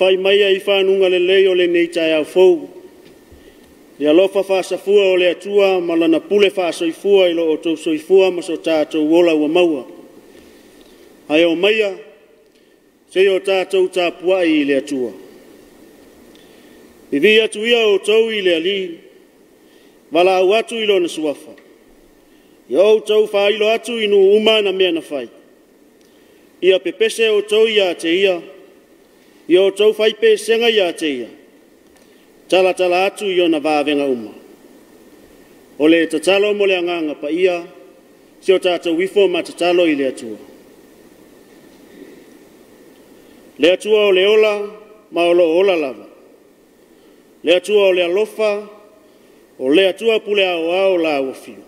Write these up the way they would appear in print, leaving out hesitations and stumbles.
fai mai ai whanunga le leo le nei Taeao fou. Le alofa whaasafua o le atua malana pule whaasoifua ilo o tau soifua maso tātou wola ua maua. Ai o maia, se o tātou Tapua'i i le atua. Iwi atu ia o tau i le ali, wala au atu ilo na suafa. Ia o tau whailo atu inu uma na mea na whai. Ia pepese o tau ia te ia, ia o tau whaipe senga ia te ia. Tala tala atu i o na vāwenga uma. O le tatalo mo le anganga pa ia, si o tātou wifo ma tatalo i le atua. Le atua o le ola, ma o lo ola lava. Le atua o le alofa, o le atua pule ao ao la o fiu.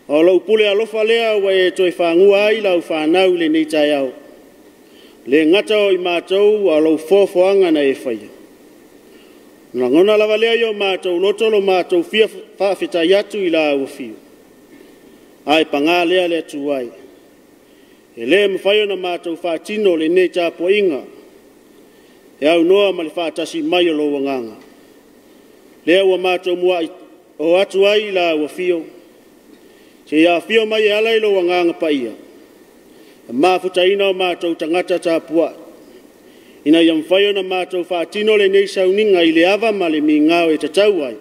O lo pule alofa lea wa e toi whangua ai lau whanau le nei Taeao. Le ngata o i mātou a lo fōfoanga na e whaia. Na ngona lava lea i o mātou lotolo mātou fia whawhitai atu i la o fiu. Ai pangā lea le atu ai. E le mwhaio na mātou whātino le nei Tapua'iga. E au noa ma le whātasi mai o lo wanganga. Lea ua mātou mua o atu ai la o fiu. Se ia fio mai e ala ilo wanganga pa ia. Mafuta ina o mātou tangata Tapua'i. Ina ia mwhaio na mātou whaatino le nei sauninga i le awa ma le mi ngāo e tatau ai.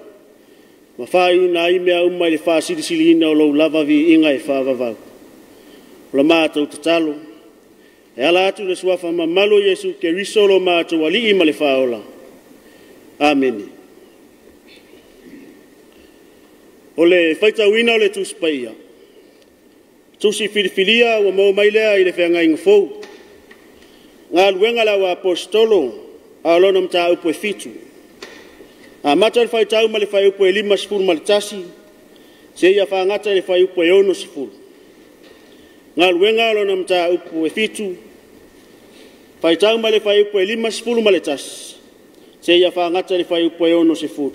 Ma whai una i mea umai le whaasirisili ina o lou lava vi inga e whaavavau. Ola mātou tatalo. E ala atu le suafa ma malo Yesu ke risolo mātou ali i ma le whaola. Amen. O le whaitauina o le tuspaia. Tusi filifilia wa mau mailea i le whenga inga fou. Ngā luenga la wa apostolo a lona mta upo e fitu. A mata le whaitau ma le whai upo e 5 sifuru ma le tasi. Se ia whaangata le whai upo e 1 sifuru. Ngā luenga lona mta upo e fitu. Whaitau ma le whai upo e 5 sifuru ma le tasi. Se ia whaangata le whai upo e 1 sifuru.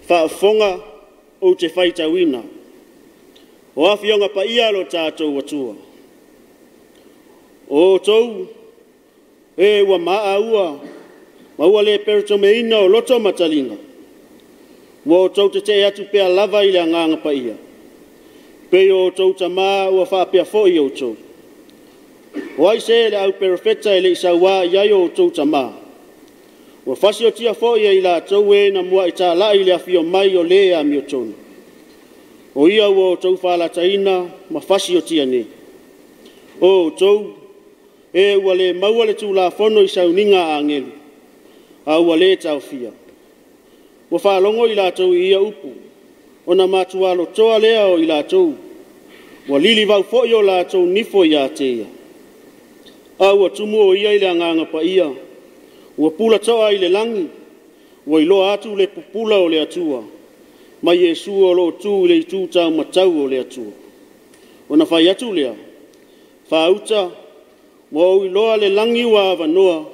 Whaafonga o te whaitauina. O awhionga pa ia lo tātou atua. O tau, e ua maa ua, maua le peritomeina o loto matalinga. Ua o tau te atu pea lava i le anganga pa ia. Pe o tau tamaa ua whaapea foi o tau. O ai se le au perofeta e le isaua iai o tau tamaa. Ua whasi o tia foi e i la tau e na mua i tā lai le awhio mai o le a mi o tonu. O ia ua o tau whalataina ma whasi o tia ne. O tau, e ua le maua le tū la whono i sauninga a ngelu. A ua le tau fia. Ua whalongo i la tau i ia upu. O na matualo toa lea o i la tau. Ua lili vau foi o la tau nifo i a te ia. A ua tumu o ia i le anganga pa ia. Ua pula toa i le langi. Ua ilo atu le pupula o le atua. Ma Yesu o lo tu le tu tau matau o le atua. O na whai atu lea. Whauta, mo o iloa le langi wa avanoa.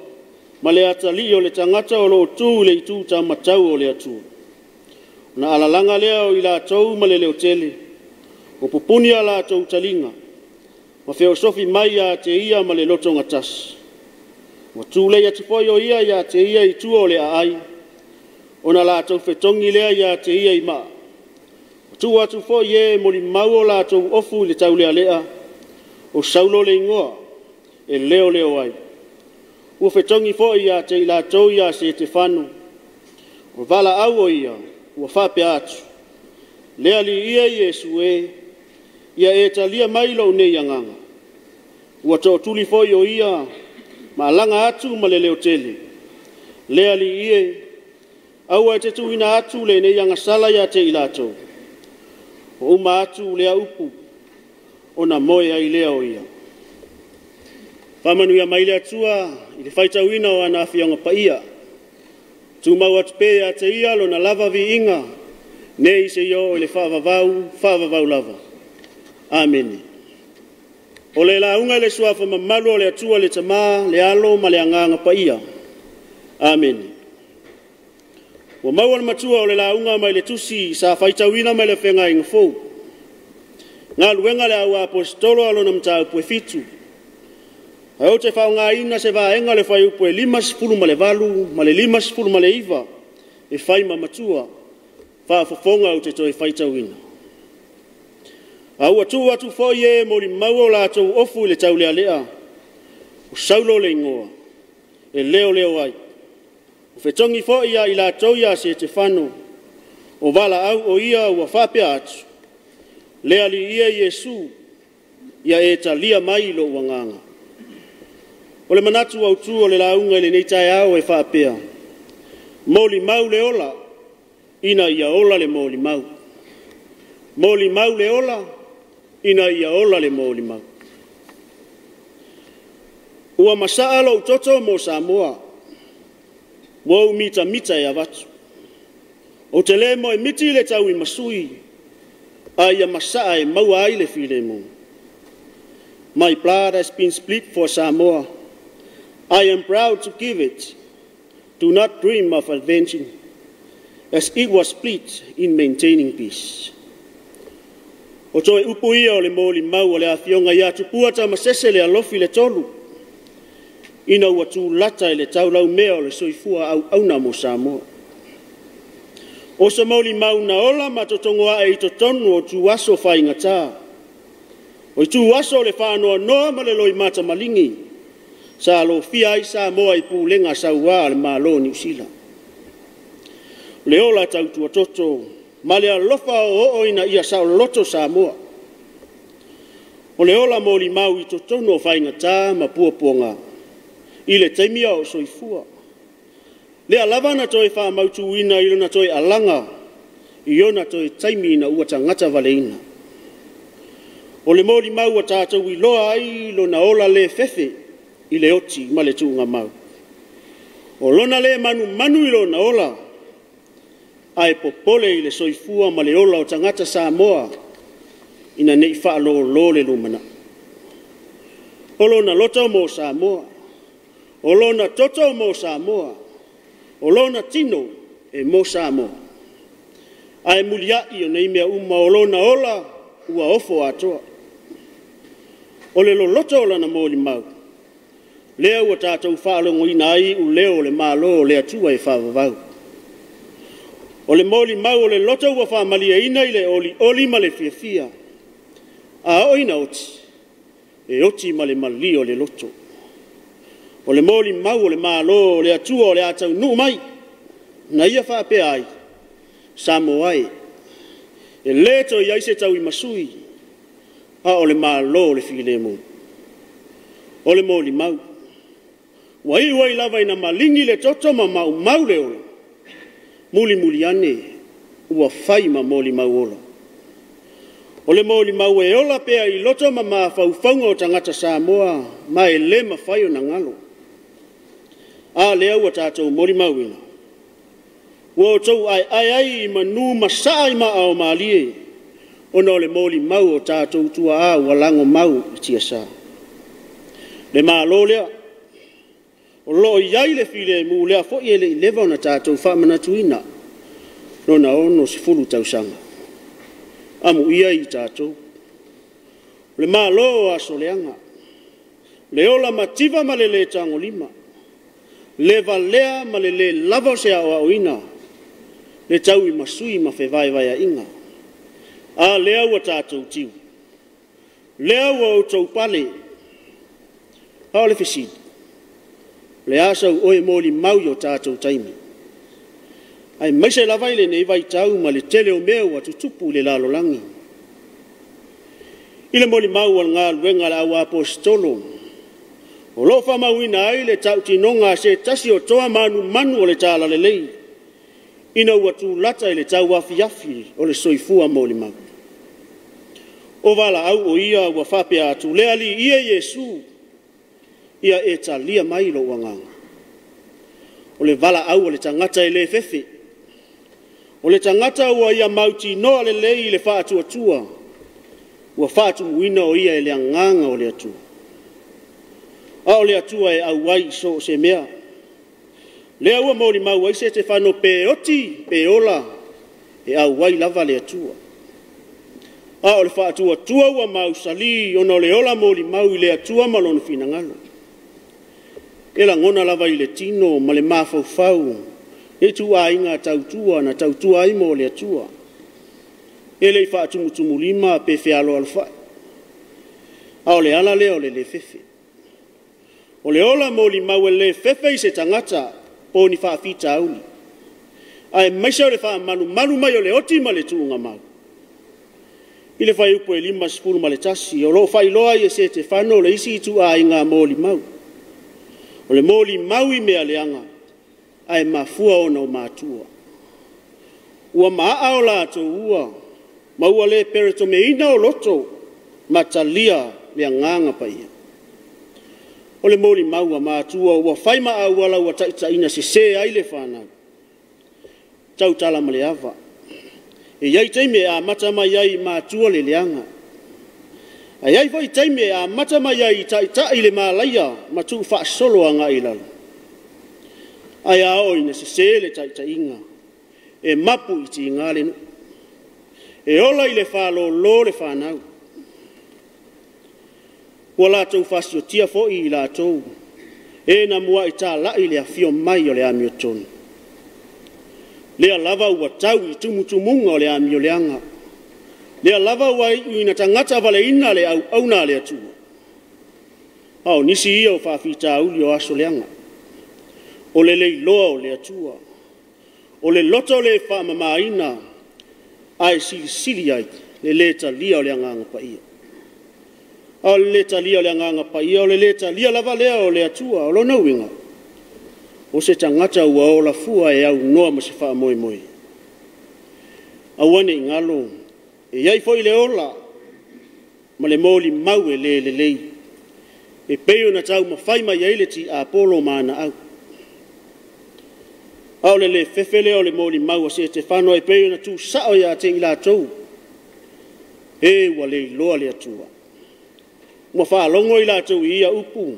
Ma le atali o le tangata o lo tu le tu tau matau o le atua. O na alalanga lea o ila tau ma le leo tele. O pupuni a la tau talinga. Ma feosofi mai a te ia ma le loto ngatas. Wa tu le atu foi o ia ya te ia i tu o le ai. O na la tau fetongi lea ya te ia i maa. O tu atu foi e mo li mau o la tau ofu le tau lea lea. O saulo le ingoa e leo leo ai. Ua fetongi foi ya te ila tau ya se te whanu. O vala au o ia, ua whape atu. Lea li ia Yesu e, ia e talia mailo ne ianganga. Ua to tuli foi o ia, ma langa atu ma le leo tele. Lea li ia, au e te tuina atu le ne ianga sala ya te ila tau. O uma atu lea upu, o na moe ai lea o ia. Whamanu ia maile atua, i le whaitauina o ana awhionga pa ia. Tūmau atu pē a te ia lo na lava vi inga, ne i se io o le whaavavau lava. Amen. O le launga le suafa mamalu o le atua le tamaa, le alo ma le anganga pa ia. Amen. Wa maua matua o le launga mai le tusi sa whaitauina mai le whenga inga fou. Ngā luenga le au apostolo alo na mtau pue fitu. Hau te whaungaina se vaenga le whai upo e 5 ma le 8 ma le 5 ma le iwa e whai mamatua whaafofonga o te toi whaitauina. Au atu fōi e mori maua la tau ofu le tau lea lea o saulo le ingoa e leo ai. O whetongi fōi ia i la tau ia se te whano o wala au o ia ua whapea atu. Lea li ia Yesu ia e ta lia mai lo wanganga. O le manatu au tu o le launga le nei Taeao e whapea. Moli mau le ola ina ia ola le moli mau. Moli mau le ola ina ia ola le moli mau. Ua masaa lo toto mo Samoa. Wau mita e avatu. O te le mo e miti le tau I masui. A ia masaa e maua ai le file mo. My blood has been split for Samoa. I am proud to give it. Do not dream of avenging, as it was split in maintaining peace. O toi upu ia o le moli mau o le awhionga ia tupuata masese le alofi le tolu. Ina ua tū lata e le taulau mea o le soifua au auna mo Samoa. O sa moli mau na ola matotongoa e ito tonu o tu aso whaingata. O tu aso le whanoa noa ma le loi mata malingi. Sa lo fia I Samoa I pūlenga sa ua le malo New Zealand. Le ola tau tua toto, ma le alofa o ina ia sa loto Samoa. O le ola moli mau I totono o whaingata ma puaponga. I le taimia o soifua. Le alavana toi wha mautu ina I lona toi alanga. I ona toi taimi ina ua tangata valeina. O le moli mau a tātou I loa ai lona ola le fefe. I le oti ma le tuunga mau. O lona le manu I lona ola. Ai popole I le soifua ma le ola o tangata Samoa. Ina nei wha lo le lumana. O lona loto mo Samoa. O lona toto mo Samoa. O lona tino e mo Samoa. Ai muliai o nei mea uma o lona ola ua ofo atoa. O le loto ola na moli mau. Lea ua tātou whaalongo ina ai u leo le malo o le atua e whaavavau. O le moli mau o le loto ua whaamalia ina I le oli ma le fia. A oina oti. E oti ma le mali o le loto. O le moli mau o le malo o le atua o le atau nuu mai. Na ia whaapea ai. Samoa e. E leto I aise tau I masui. A o le malo o le file mo. O le moli mau. Wai lava ina malingi le toto ma mau le ola. Muli ane. Ua whai ma moli mau ola. O le moli mau e ola pea I loto ma whauwhaunga o tangata Samoa. Ma e le ma whai o na ngalo. A lea ua tātou moli mau ina. Ua o tau ai manu masai ma ao maalie. Ona o le moli mau o tātou tua a walango mau I tia sa. Le maa lo lea. O lo iai le file mu lea fo I le leva ona tātou whamanatuina. Nona ono si fulu tausanga. Amu ia I tātou. Le maa lo o aso leanga. Le ola mativa ma le tango lima. Le valea ma le lava se a oina. Le tau I masui ma fe vai a inga. A lea ua tātou tiu. Lea ua o tau pale. Hao le fesid. Le asau oe moli mau yo tātou taimi. Ai maise lavai le nei vai tau ma le tele o mea ua tutupu le lalo langi. Ile moli mau al ngā luenga la awa apostolo. O lo fa mauina ai le tau tinonga se tasi o toa manu o le tala le lei. Ina ua tu lata le tau afi o le soifua moli mau. O vala au o ia ua whapea atu lea li ia Yesu. Ia e talia mai lo wanganga. O le vala au o le tangata le fefe. O le tangata ua ia mauti noa le lei le whaatu atua. Ua whaatu muina o ia le anganga o le atua. A o le atua e au wai so se mea. Lea ua mauri mau ai se te whano pe oti, pe ola. E au wai lava le atua. A o le whaatu atua ua mau sali. Ono le ola mauri mau I le atua malonu fina ngalo. E la ngona lava i le tino ma le mafaufau. E tuaiga tautua na tautua ai mo le atua. E le faatumutulima pe fealoalofai. A o le ala lea o le fefe. O le ola mo limau e le fefe i se tangata po ni faafita auli. Ai maisa o le faamanu manu mai o le oti ma le tuunga mau. I le fai upo e 5 ma le tasi, o lo fai loa i e se te whano le isi tu a inga mo limau. O le mo limau i mea leanga, ai mafua o nau mātua. Ua maa o la ato ua, ma ua le pereto me ina o loto, matalia le anganga pa ia. O le mo limau a mātua, ua fai maa ua la ua taita ina se ai le whanau. Tau tala ma le ava. E iai teime a mata mai ai mātua le leanga. A iai fai teime a mata mai ai ta i le mālaia ma tu wha solo anga i lalo. Ai a oi na se le ta inga. E mapu i ti inga le no. E ola i le whalo lo le whanau. Ua la tau whasio tia fo i la tau. E na mua i ta la i le a fio mai o le ami o tonu. Lea lava ua tau i tumutumunga o le ami o leanga. Lea lava ua i na tangata vale ina le au na le atua. Au nisi ia o whawhita auli o aso leanga. O le leiloa o le atua. O le loto le whamamaina. Ai sili ai le leta lia o le anganga pa ia. Au le leta lia o le anganga pa ia. O le leta lia lava lea o le atua. O lo nauinga. O se tangata ua o la fua e au noa ma se wha moe moe. Awane ingalo, e iai foi le ola, ma le moli mau e le lei. E peo na tau ma whai mai eile ti a polo maana au. Au le fefele o le moli mau a se te whano e peo na tu sao ia te ila tau. E ua le loa le atua. Mua wha longo ila tau ia upu.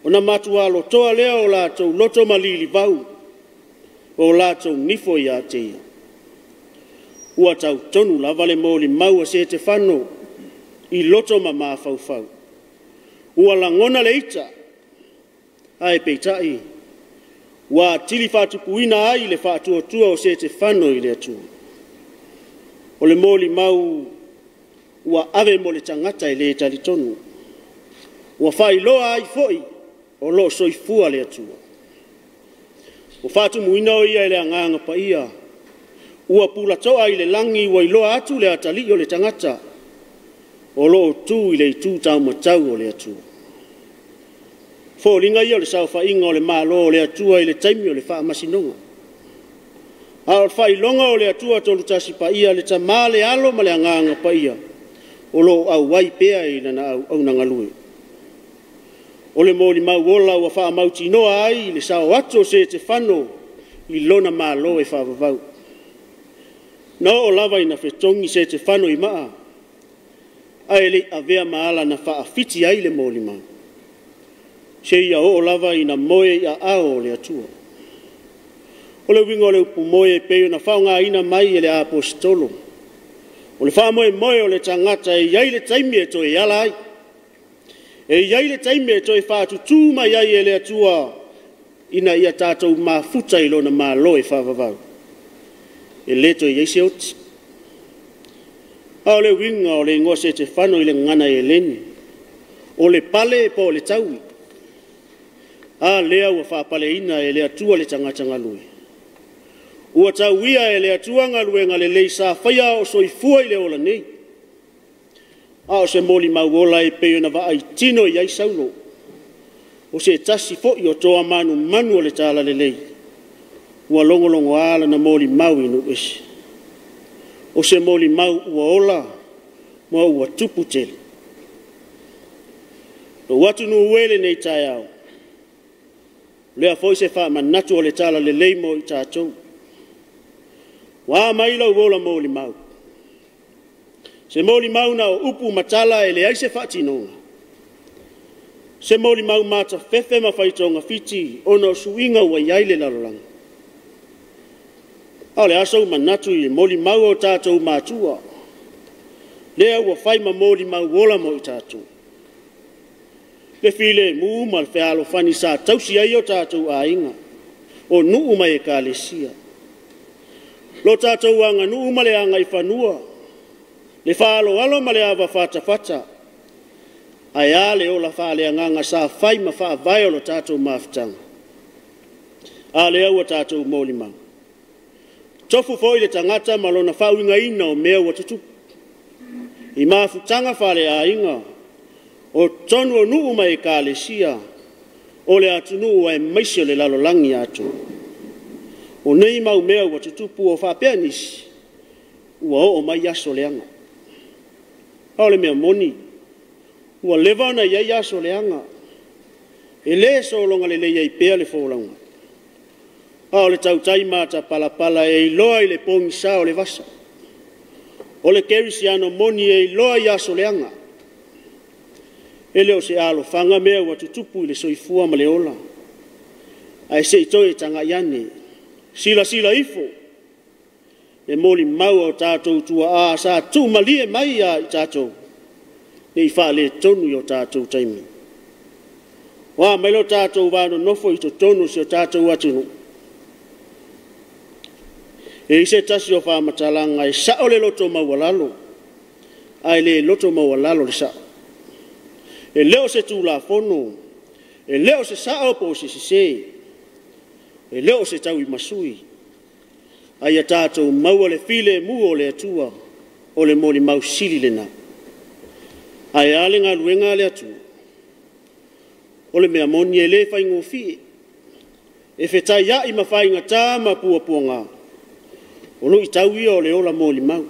O na matua lotoa lea o lātou loto malili vau. O lātou nifo ia te ia. Ua tau tonu lava le moli mau a se te whano. I loto ma mawhauwhau. Ua langona le ita. Ai peitai. Ua tili whatupuina ai le whatuatua o se te whano i le atua. O le moli mau. Ua ave mo le tangata i le tali tonu. Ua whai loa ai foi. O lo soifua le atua. O whātu muina o ia le anganga pa ia. Ua pula toa i le langi wa iloa atu le atali o le tangata. O lo tu i le itu tau matau o le atua. Fōlinga ia o le sauwha inga o le malo o le atua i le taimi o le wha masinonga. A o whai longa o le atua tolu tasi pa ia le tamā le alo ma le anganga pa ia. O lo au wai pea i na au nangalue. O le moli mau ola ua wha mauti noa ai le sao ato se te whano i lona malo e whavavau. Na o lava i na whetongi se te whano i maa. Ai le avea maala na wha fiti ai le moli mau. Se ia o lava i na moe i a ao le atua. O le wingo le upu moe peo na whaunga ina mai e le apostolo. O le wha moe moe o le tangata e iai le taimi e to e ala ai. E iai le taime to e whaatu tū mai ai e le atua ina ia tātou mafuta i lona malo e whavavau. E leto i eise oti. A o le winga o le ngose te whano i le ngana e leni. O le pale po le taui. A lea ua whapale ina e le atua le tangata ngalui. Ua tauia e le atua ngalue ngale lei sa whaia o soifua i le ola nei. A o se moli mauola e peo na wa ai tino i ai saulo. O se tasi fo i o toa manu o le tala le lei. Ua longolongo ala na moli mau inu esi. O se moli mau ua ola, mua ua tupu tele. O watu nu uele nei Taeao. Lea foi se wha manatu o le tala le lei mo i tātou. Wa maila uola moli mau. Se moli mau na o upu matala e le aise whatinonga. Se moli mau mata fefe ma whaitonga fiti o na suinga ua iaile larolanga. Ao le asau manatu i moli mau o tātou mātua. Lea ua whai ma moli mau ola mo i tātou. le file mu mal fe alo fani sa tausi ai o tātou ainga o nuu mai ka le sia lo tātou anga nuu male anga I whanua le whaalo alo male awa whata ai ale o la whaale anganga sa whai ma wha vai o lo tātou mawhitanga ale au o tātou mōlimau tofu foi le tangata malona whauinga ina o mea wa tutupu I mawhitanga whaale ainga o tonu o nuu mai ka le sia o le atunu e maisio le lalolangi atu o nei mau mea wa tutupu o whapea nisi ua o mai aso leanga o le mea moni ua levana iai aso leanga e le so longa le iai pea le wholaunga o le tautai mata palapala e iloa I le pongi sa o le vasa o le kerisiano moni e iloa I aso leanga e leo se alo whanga mea wa tutupu I le soifua ma le ola ai se itoe tanga iane sila ifo e moli mau o tātou tua a sa tu malie mai a I tātou ne I whaale tonu I o tātou taimi wa mai lo tātou wano nofo I to tonu si o tātou atunu e se tasi o whamatalanga e sa o le loto mawalalo ai le loto mawalalo le sa e leo se tu la fono e leo se sa o po se e leo se tau I masui ai a tātou maua le file mu o le atua o le moli mau sili le na ai ale ngā luenga le atua o le mea moni e le whai ngofi e whetai ia I mawhai ngā tā ma pua ngā o lo I tau ia o le ola moli mau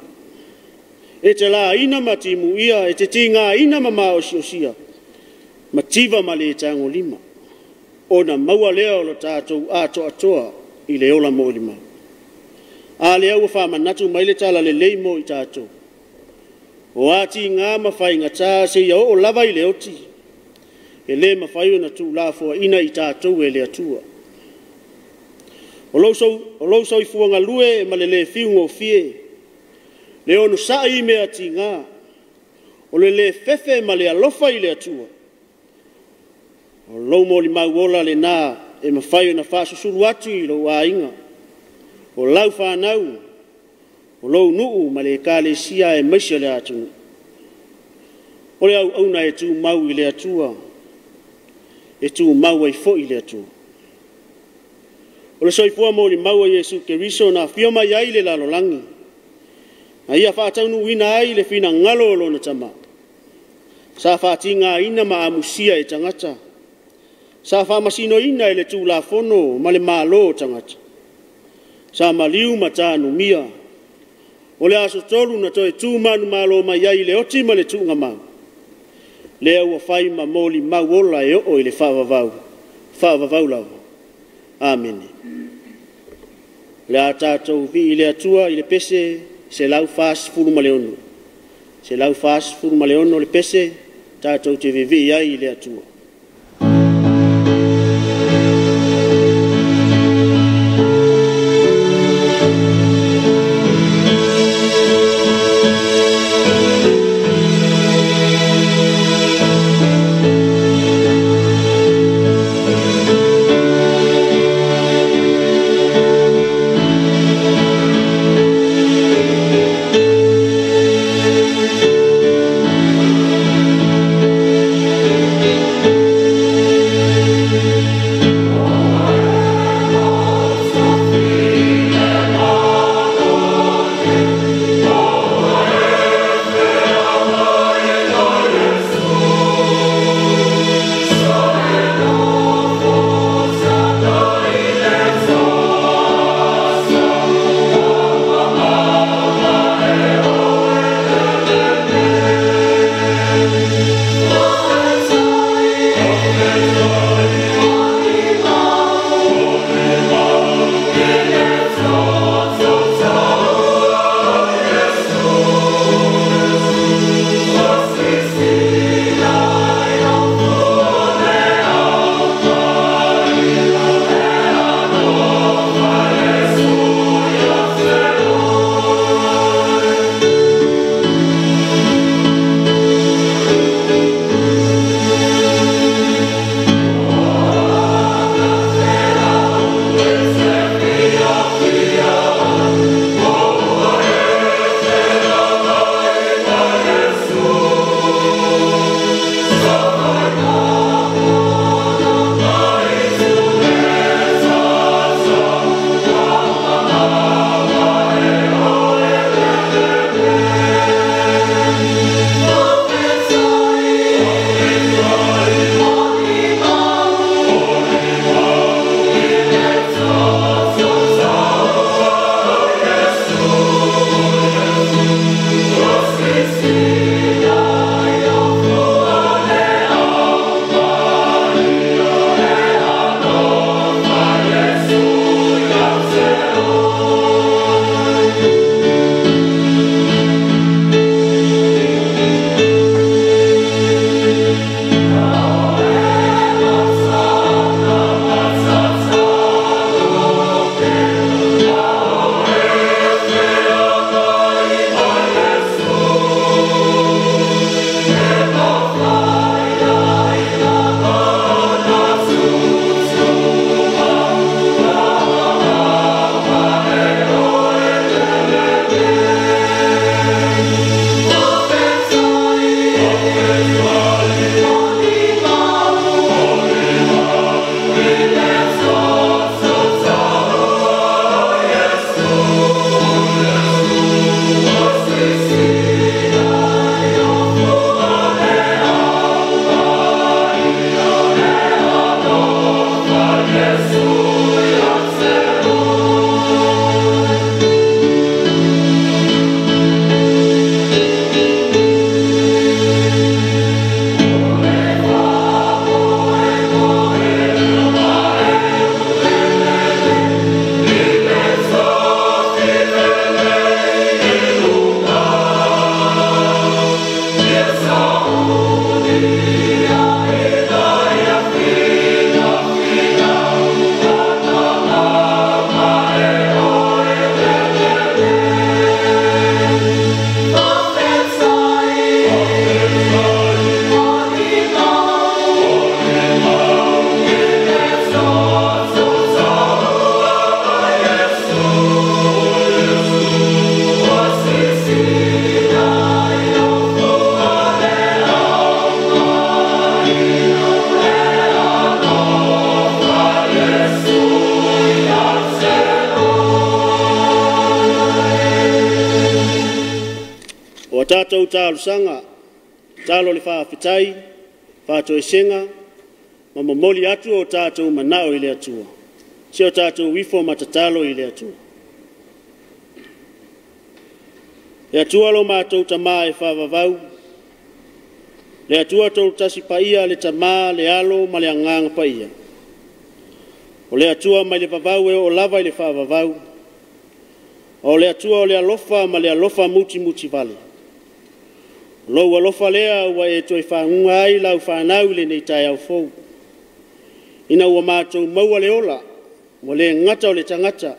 e te la ina matimu ia e te tinga ina mama o sia mativa ma le tango lima o na maua lea o lo tātou ato atoa I le ola moli mau a le au wha manatu mai le tala le leimo I tātou o ati ngā mawhai ngā tā se ia o lava I le oti e le mawhai o na tu la fua ina I tātou e le atua o lo so I fuanga lue ma le fiu ngō fie le onu sa I me ati ngā o le fefe ma le alofa I le atua o lo moli mau ola le nā e mawhai o na whasusuru atu I lo ainga o lau whanau o lo nuu ma le kāle sia e maisha le atunu o le au na e tu mau I le atua e tu mau ai fo I le atua o le soifua moli mau a Yesu Keriso na fioma iai le lalolangi a ia whaataunu ina ai le fina ngalo o lona tama sa whaatinga ina ma amusia e tangata sa whamasino ina e le tu la fono ma le malo tangata sa maliu matanu mia o le aso tolu na toe tu manu malo ma iai le oti ma le tunga mau le au a whai ma moli mau ola e o I le whaavavau lau Amen le a tātou vi I le atua I le pese se lau fas furu ma leono se lau fas furu ma leono le pese tātou te vivi iai I le atua tātou tālusanga, tālo le whaafitai, whātoi senga, ma momoli atu o tātou manao i le atua. Se o tātou wifo matatalo i le atua. Le atua lo mātou tamā e whaavavau. Le atua tau tasi paia le tamā, le alo, ma le anganga paia. O le atua mai le vavau e o lava i le whaavavau. O le atua o le alofa ma le alofa muti muti vale. Lo alofa lea ua e toi whaangunga ai lau whanau le nei Taeao fou. Ina ua mātou maua le ola, wa le ngata o le tangata,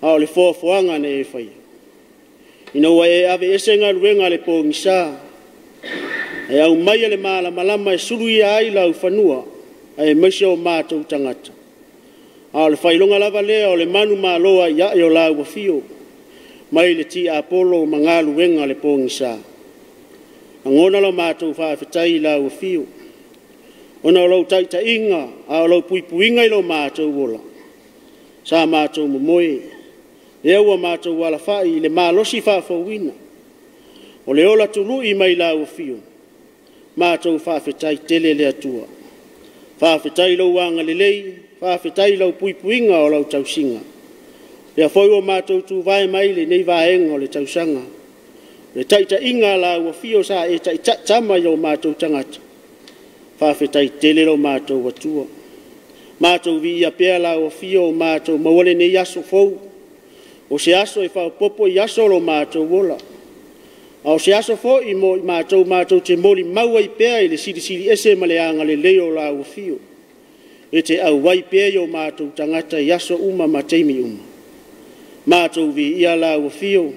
a o le foafoanga ne e whai. Ina ua e ave esenga ruenga le po ngisa, e au mai le maala malama e surui ai lau whanua, e maisia o mātou tangata. A o le whailonga lava lea o le manu māloa ia e o lau wafio, mai le ti apolo mangalu wenga le po ngisa. Angona lo mātou whaafetai lau wafio. Ona o lau taita inga, a o lau puipuinga i lo mātou wola. Sa mātou momoe, lea ua mātou wala whai le mālosi whaafauina. O le ola tulu i mai lau wafio, mātou whaafetai tele le atua. Whaafetai lau wanga le lei, whaafetai lau puipuinga o lau tausinga. Lea foi o mātou tu vai mai le nei vaenga o le tausanga. Le taita inga lau wafio sa e taita tama i o mātou tangata. Whaafetai tele lo mātou watua. Mātou vi ia pēr la o fio o mātou mawale ne yaso fou. O se aso e whao popo i aso lo mātou wola. O se aso fo i mo mātou te mori maua i pēr i le siri ese maleanga le leo la o fio. E te au wai pēr o mātou tangata i aso uma ma teimi uma. Mātou vi ia la o fio.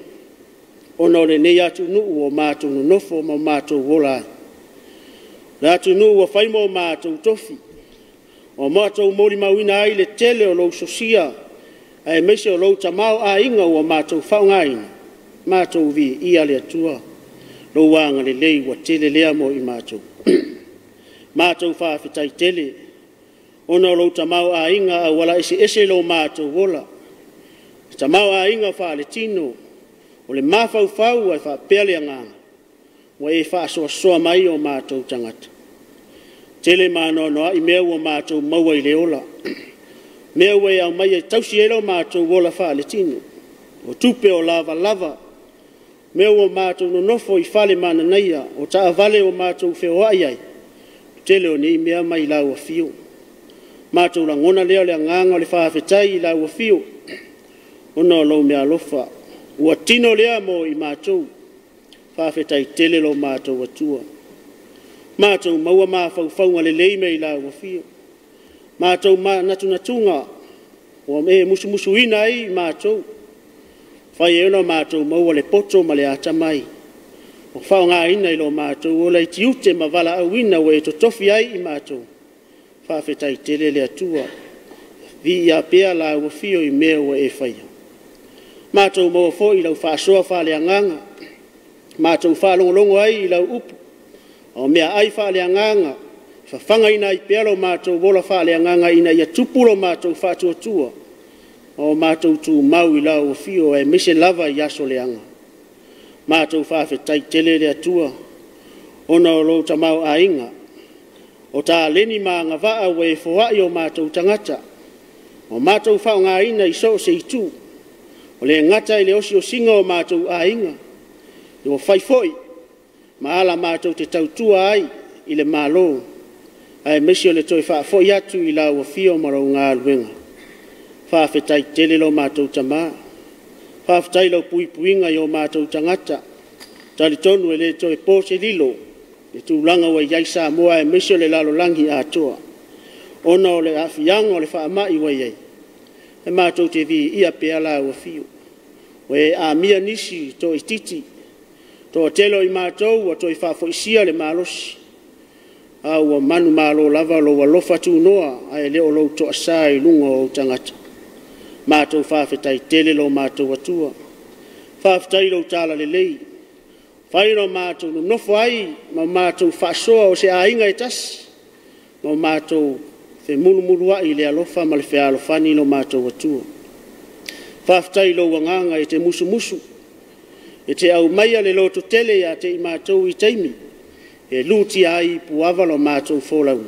Ono le ne atu nuu o mātou no nofo ma mātou wola. La tu nu wa fai mo mātou tofi. O mātou mori mauina ai le tele o lou sosia. Ai mese o lou tamau a inga o mātou whaungaina. Mātou vi ia le atua. Lou wanga le lei wa tele lea mo i mātou. Mātou whaafetai tele. Ona o lou tamau a inga a wala ese lo mātou wola. Tamau a inga wha le tino. O le mawhau ai wha pele anganga. Wa e wha soa mai o mātou tangata. Tele māno noa i mea ua mātou maua i le ola. Mea ua e au mai e tausi e lau mātou wola wha le tino. O tupe o lava. Mea ua mātou no nofo i whale mana naia. O taa vale o mātou wheo ai. Tele o nei mea mai lau a fio. Mātou la ngona leo le nganga le whaafetai i lau a fio. Ona o lau mea lofa. Ua tino lea mo i mātou. Whaafetai tele lo mātou atua. Mātou maua mawhauwhaunga le leime i la wafio. Mātou natunga. O me musu ina i mātou. Whai e ona mātou maua le poto ma le atamai. O whaunga ina i lo mātou. O lei tiute ma wala au ina o e to tofi ai i mātou. Whaafetai tele le atua. Vi ia pea la wafio i mea o e whaia. Mātou maua fo i lau whaasoa whale anganga. Mātou whalongolongo ai i lau upu. O mea ai whale anganga. Whawhanga ina i pealo mātou wola whale anganga ina ia tupulo mātou whatuatua. O mātou tu mau i lau o fio e mise lava i aso leanga. Mātou whawhetai tele le atua. Ona o lou tamau a inga. O tā leni maa ngā waa we fowai o mātou tangata. O mātou whaonga ina i so se i tū. O le ngata i le osi o singa o mātou a inga. I o whaifoi. Maala mātou te tautua ai i le mālo. Ai mesi o le toi whaafoi atu i lau o fio marau ngā luenga. Whaafetai tele lo mātou tamā. Whaafetai lo puipuinga i o mātou tangata. Tali tonu e le toi pōse lilo. E tūlanga wa iai Samoa e mesi o le lalo langi atoa. Ona o le awhianga o le whaamai wa iai. E mātou te vi ia pea lau o fio. We a mia nisi to i titi. To telo i mātou wa to i whaafoisia le mālosi. Au wa manu mālo lava lo wa lofa tū noa a e leo lo to asai lunga o tangata. Mātou whaafetai tele lo mātou atua. Whaafetai lo tāla le lei. Whaino mātou no nofo ai ma mātou whaasoa o se ainga e tasi. Ma mātou fe mulu ai le alofa ma le fe alofani lo mātou atua. Whaafetai lo wanganga e te musu. E te au maia le loto tele ya te imatou I taimi. E luti ai puava lo mātou fōlau.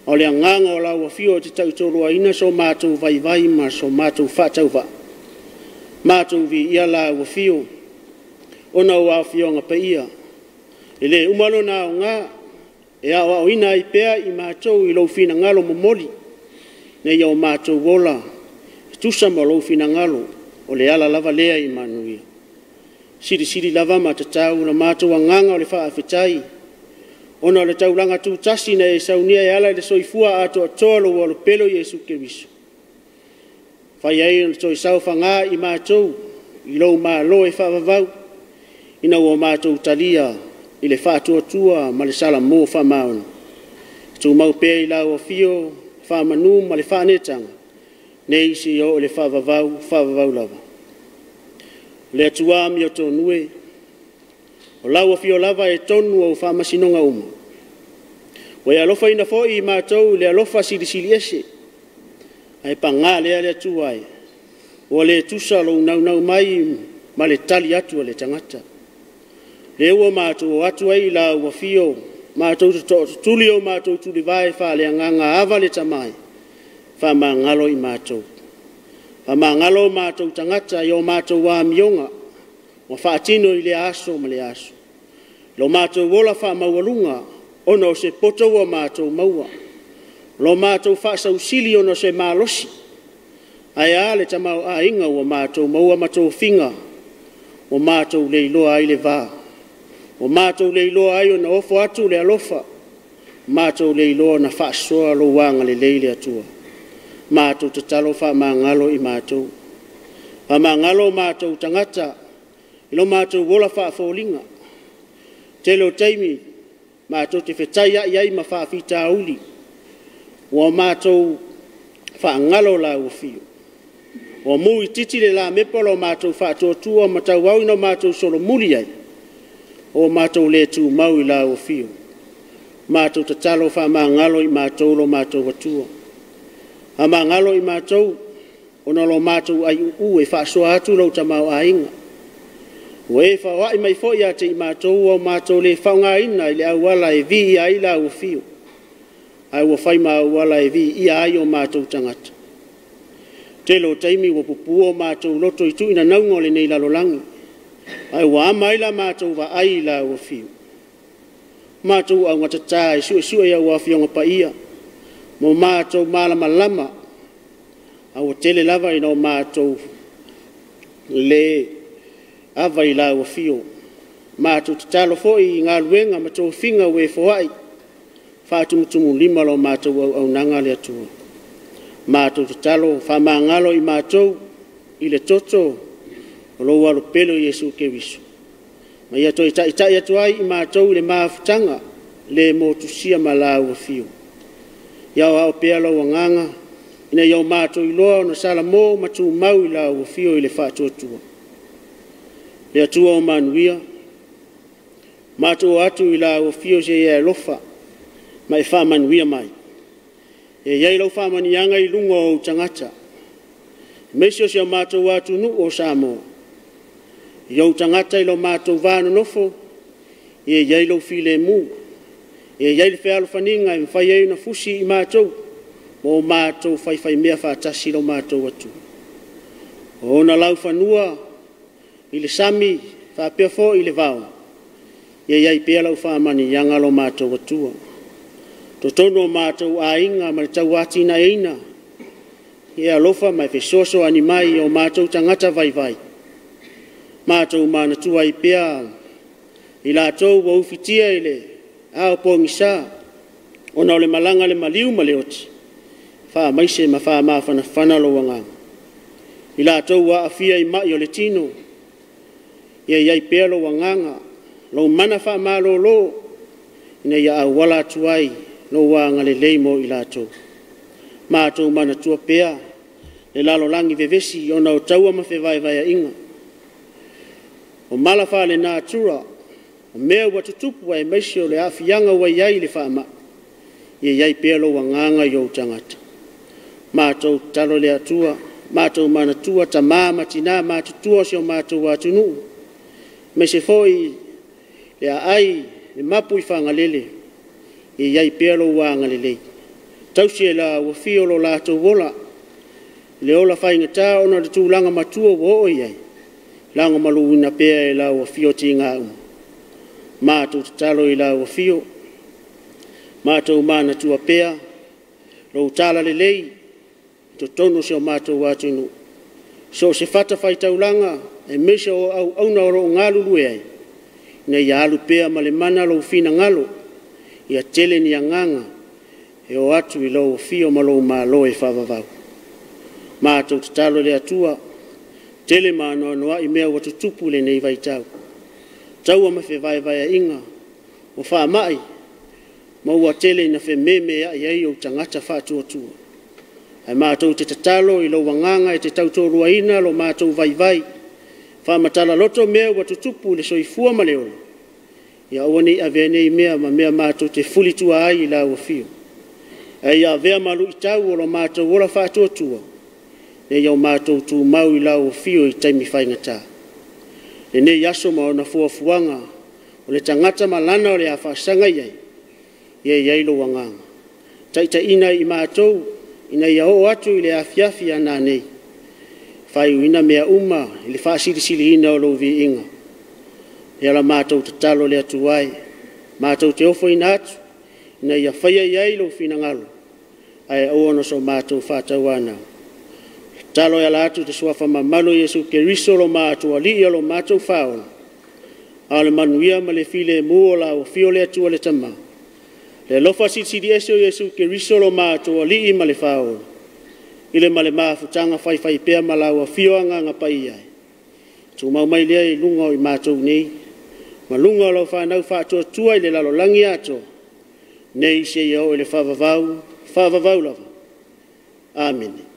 O le anganga o lau afio te tautoro ina so mātou vai vai ma so mātou whātau wa. Mātou vi ia lau afio. Ona o afio ngā paia. E le umalo na o ngā. E awa o ina I pea I mātou I lau fina ngalo momoli. Ne ia o mātou wola. Tusa mo lau fina ngalo. O le ala lava lea I manuia. Siri lava ma tatau na mātou anganga o le wha awhitai. Ona le taulanga tu tasi na e saunia e ala le soifua ato atoa lo walo pelo Yesu Keriso. Whai ai na toi sau whanga I mātou. I lau mā lo e whaavavau. Ina ua mātou talia. I le whātua tua ma le sala mō whamaona. Tu mau pēi lau o fio. Whamanu ma le whanetanga. Ne isi o le whaavavau lava. Le atua mi o tonue. O lau o fio lava e tonu o whamasinonga uma. O e alofa ina fo I mātou le alofa sili ese. Ai panga lea le atua e. O le tusa lo nau mai ma le tali atu le tangata. Le ua mātou o atu ai la ua fio. Mātou tuli o mātou tuli vai wha le anganga ava le tamai. Wha mangalo I mātou. Amangalo mātou tangata I o mātou wā mionga, o whaatino I le aso ma le aso. Lo mātou wola wha maualunga, ono se poto o mātou maua. Lo mātou wha sausili ono se mālosi. Ai ale tamau a inga o mātou maua mātou finga, o mātou leiloa ai le vā. O mātou leiloa ai o na ofo atu le alofa, mātou leiloa na wha soa lo wanga le leile atua. Mātou te talo wha mangalo I mātou. Wha mangalo mātou tangata. Ilo mātou wola wha fōlinga. Telo taimi. Mātou te whetai ai ma wha whita auli. Wa mātou wha ngalo la ufio. O mui titi le la mepolo mātou wha tōtua ma tau au no mātou solo muri ai. O mātou le tū mau I la ufio. Mātou te talo wha mangalo I mātou lo mātou watua. Ama ngalo I mātou, ona lo mātou ai e whaasua atu lau tamau a inga. O e whawai mai fo ia te I mātou o mātou le whaunga ina I le awala e vi ia I la ufio. Ai ua whaima awala e vi ia ai o mātou tangata. Telo taimi ua pupu o mātou loto I tuina naungo le nei lalolangi. Ai ua amaila mātou wa ai la ufio. Mātou au ngatata e sua ia ua fionga pa ia. Mo mātou malama lama, au tele lava I no mātou le ava I la ua fio. Mātou te talo foi I ngā luenga ma tō whinga we foai. Whātumutumu lima lo mātou au nanga le atua. Mātou te talo whamangalo I mātou I le toto o lo walo pelo Yesu Keriso. Ma ia toi tai atuai I mātou le maafutanga le motusia ma la ua fio. Iau au pea lau anganga, ina iau mātou I loa na sala mō matu mau I la ua fio I le whātua tua. Le atua o manuia, mātou atu I la ua fio se ia lofa, ma e wha manuia mai. E iai lau wha manianga I lunga o tangata. Mesio se mātou atu nu o Samoa. Iau tangata I lau mātou vāna nofo, e iai lau file mū. E iai le whealo whaninga I mwhai au na fusi I mātou. Mo mātou whai mea whātasi lau mātou atu. O na lau whanua I le sami whapea fo I le vau. E iai pea lau whamani yanga lau mātou atua. Totono mātou a inga ma le tau ati na eina. E alofa mai whesoso animai o mātou tangata vai. Mātou mānatua I pea. I lātou wa ufitia I le. Ao po ngisa, ona o le malanga le maliu ma le oti. Wha maise ma wha mawhana whanalo wanganga. I lātou wa awhia I mai o le tino. Ia iai pēlo wanganga. Lau mana wha malo lo. Ina ia au wala tuai. Lau wanga le leimo I lātou. Mātou mana tua pēa. Le lalo langi vevesi ona o taua ma whewai vai inga. O mala wha le nātura. O mea watu tupu ai maisio le awhianga wa iai le whaama. Ia iai pēlo wanganga I o tangata. Mātou talo le atua. Mātou mana tua ta māma tina mātutua si o mātou atunu. me se foi le ai le mapu I whangalele I iai pēro wāngalele. Tausi la ua fio lo lātou wola le ola whainga tā ona le tūlanga matua wo o iai. Langa maluina pēa la ua fio ti ngā umu. Mātou tatalo I la ua fio. Mātou mana tua pēa. Lo tala le lei. To tono se o mātou wātunu. So se fata whai taulanga e mesa o au na oro ngalu lue ai. Nei ia alu pēa ma le mana lo fina ngalo. Ia tele ni anganga. E o atu I lo fio ma lo malo e whavavau. Mātou tatalo le atua. Tele ma anoa noa I mea watu tupu le nei vai tau. Tau ama fe vai vai a inga. O wha mai. Ma ua tele na fe meme a iai o tangata wha tua tua. Ai mātou te tatalo I lo wanganga e te tautorua ina lo mātou vai vai. Wha matala loto mea watu tupu le soifua ma leola. Ia oani a vea nei mea ma mea mātou te fuli tua ai I la ua fio. Ai a vea malu I tau o lo mātou ora wha tua tua. Ne iau mātou tu mau I la ua fio I taimi whaingata. Le ne yaso ma ona fuafuanga o le tangata malana o le a whaasanga iai. Ia iai lo wanganga. Taita ina I mātou ina ia o atu I le afiafi ana nei. Whai uina mea uma I le whaasirisili ina o lo vi inga. Ia la mātou tatalo le atu ai. Mātou te ofo ina atu. Ina ia whaia iai lo fina ngalo. Ai o ono so mātou whātau ana. Talo ia la atu te suafa mamalo Yesu ke riso lo mātou ali ia lo mātou whaona. Ale manuia ma le file mua la o fio le atu le tama. Le lofa sidi ese o Yesu ke riso lo mātou ali I ma le whaona. Ile ma le maafutanga whai pēa ma la o fio anga ngapa iai. Tu mau mai lea I lunga I mātou nei. Ma lunga lo whanau whātua tua I le lalo langi ato. Nei se iau I le whavavau lava. Amen.